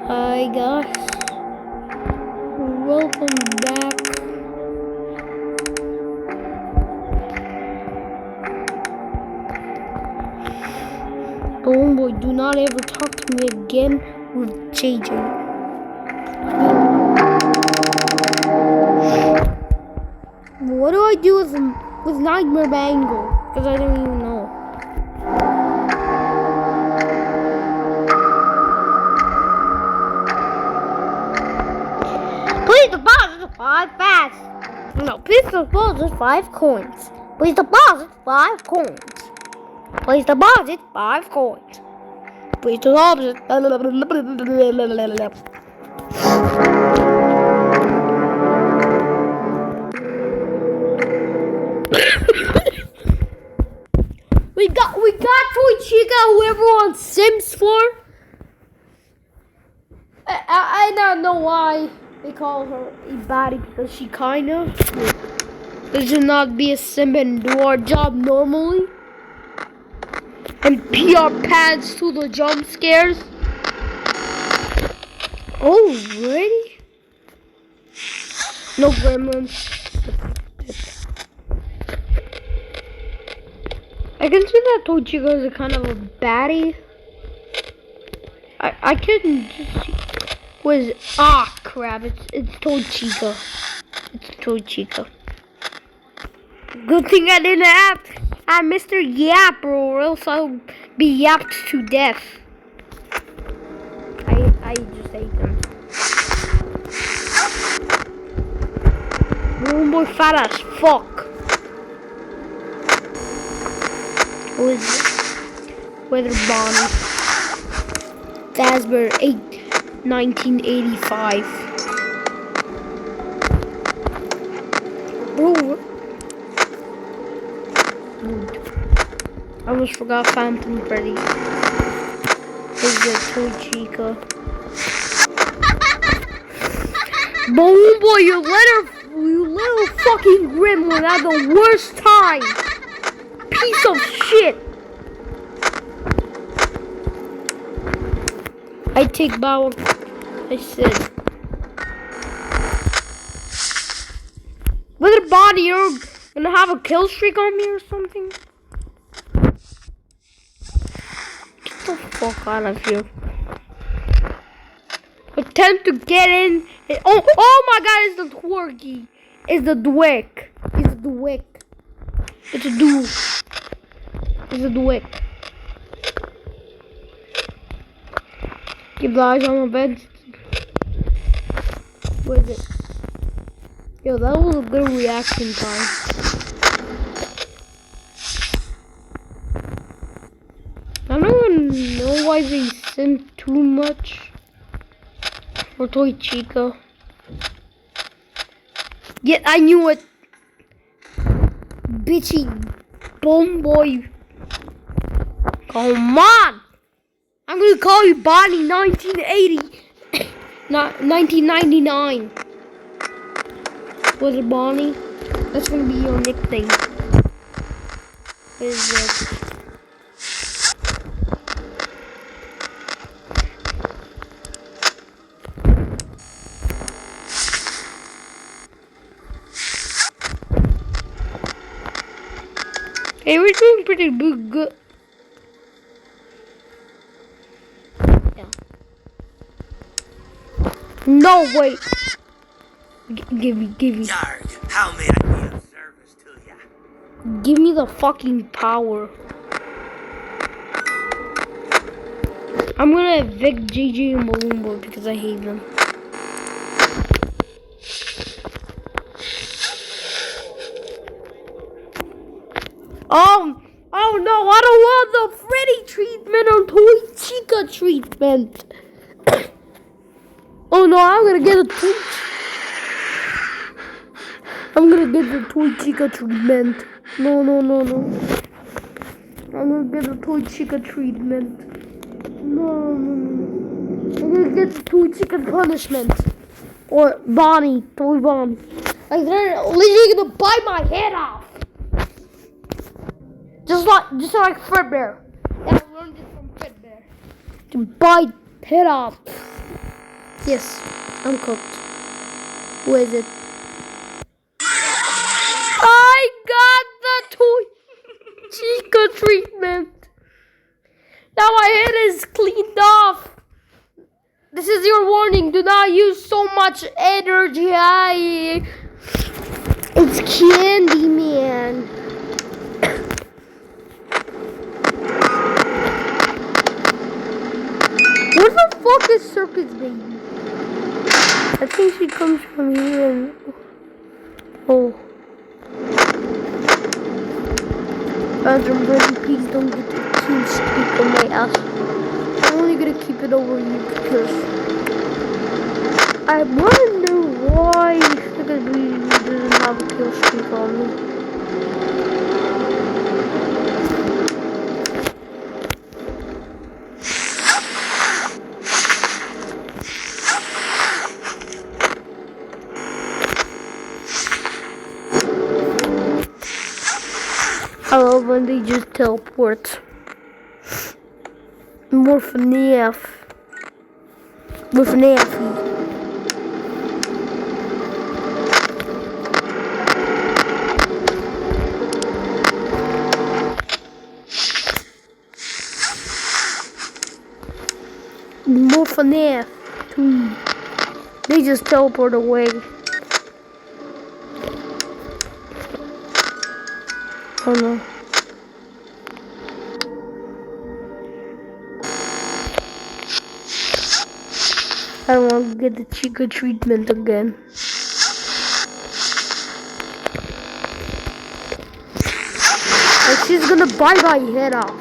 Hi guys, welcome back. Boy, do not ever talk to me again with JJ. What do I do with Nightmare Bangle? Because I don't even know. Please deposit 5 fast. No, please deposit 5 coins. Please deposit 5 coins. Please deposit 5 coins. Please deposit. we got Toy Chica, whoever on Sims 4. I don't know why they call her a baddie, because she kinda should not be a sim and do our job normally and pee our pants to the jump scares. Oh, really? No gremlins. I can see that Toy Chica is a kind of a baddie. I couldn't just see. Crap, it's Toy Chica. It's Toy Chica. Good thing I didn't have Mr. Yap, or else I'll be yapped to death. I just hate them. Boy fat as fuck. Who is it? Weather Bonnie. Fazbear 8, 1985. Bro. I almost forgot Phantom Freddy. Is the Toy Chica. Boy, you little fucking gremlin had the worst time. Piece of shit. I take bow. I said. With a body, you're gonna have a kill streak on me or something? Get the fuck out of here. Attempt to get in. Oh my god, it's the twerky. It's the Dweck. It's the Dweck. It's a duel. It's a Dweck. Keep the eyes on my bed. What is it? Yo, that was a good reaction time. I don't even know why they sent too much for Toy Chica. Yet I knew it. Bitchy bum boy. Come on! I'm gonna call you Bonnie 1980. Not 1999. Was it Bonnie? That's gonna be your nickname. What is it? Hey, we're doing pretty good. Yeah. No, wait. Give me. Yarg, how may I be of service to ya? Give me the fucking power. I'm gonna evict JJ and Balloon Boy because I hate them. Oh no, I don't want the Freddy treatment or Toy Chica treatment. Oh no, I'm gonna get the Toy Chica treatment. No. I'm gonna get the Toy Chica treatment. No. I'm gonna get the Toy Chica punishment. Or Bonnie, Toy Bonnie. Like they're literally gonna bite my head off. Just like Fredbear. Yeah, I learned it from Fredbear. To bite head off. Yes, I'm cooked. Who is it? I got the toy Chica treatment. Now my head is cleaned off. This is your warning. Do not use so much energy. It's Candyman. Where the fuck is Circus Baby? I think she comes from here and... Oh. Bathroom Brady, please don't get the clean streak on my ass. I'm only gonna keep it over you because... I wonder why Circus Baby doesn't have a kill streak on me. I love when they just teleport. More FNAF. With FNAF. More FNAF 2. They just teleport away. Oh no. I don't want to get the Chica treatment again. And she's gonna bite my head off.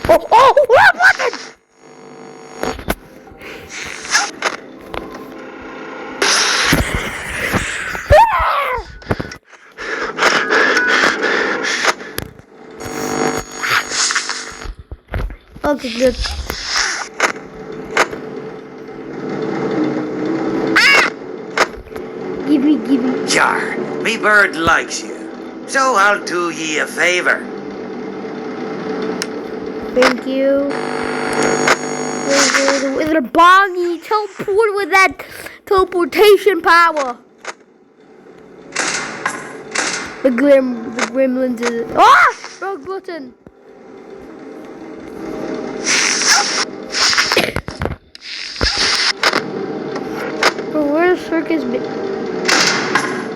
Oh, what it? Okay, good. Give me. Jar, me bird likes you, so I'll do ye a favor. Thank you. With a bongy teleport with that teleportation power. The gremlins is... Ah! Wrong button. Bro, where's Circus Baby?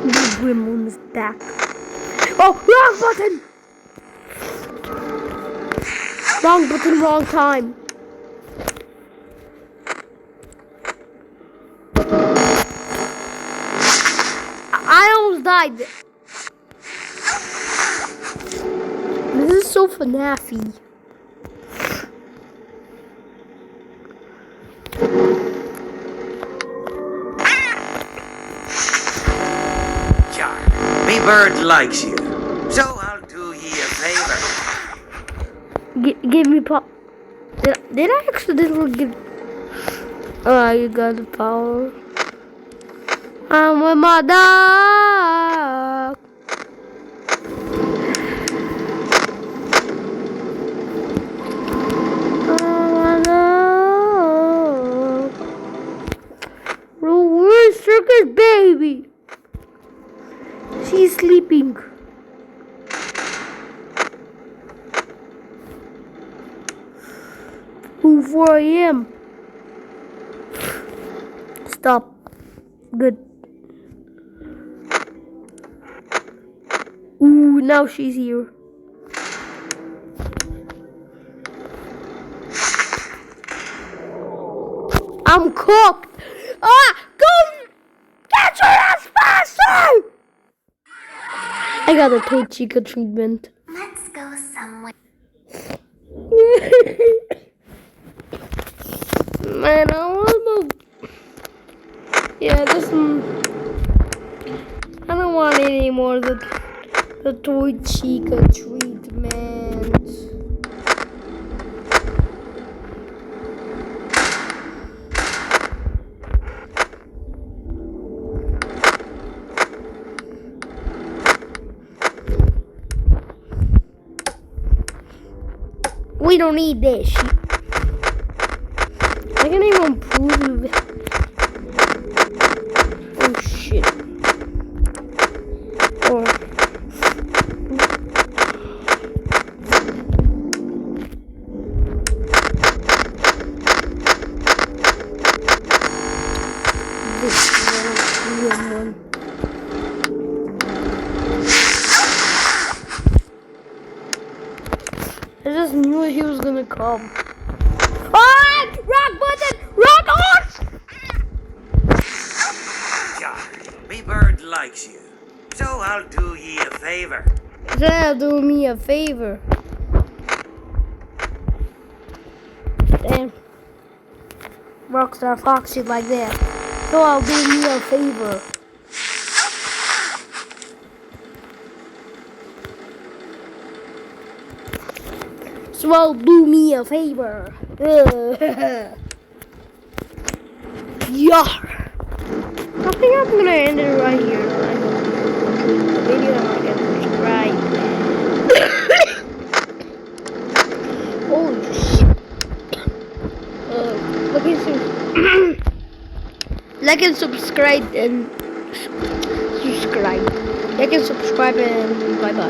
The gremlin's back. Oh, wrong button! Wrong button, wrong time. I almost died. This is so FNAF-y. Jar, me bird likes you, so I'll do ye a favor. Give me pop. Did I accidentally give? Oh, you got the power. I'm with my dog. Where's Circus Baby? She's sleeping. Ooh, 4 a.m. Stop. Good. Ooh, now she's here. I'm cooked. Ah, go get your ass faster! I got a toy Chica treatment. Let's go somewhere. Man, I want to... Yeah, this one... I don't want any more of the toy Chica treatment. We don't need this. I can even prove it. Oh shit. Oh. This one. I just knew he was gonna come. Ah! Rock button! Rock horse! Yeah, me bird likes you, so I'll do ye a favor. Do me a favor. Damn. Rockstar Fox shit like that. So I'll do me a favor. So I'll do me a favor. Yeah. I think I'm gonna end it right here. I hope you enjoyed the video and subscribe. Holy shit. Like and subscribe and subscribe. Like and subscribe and bye bye.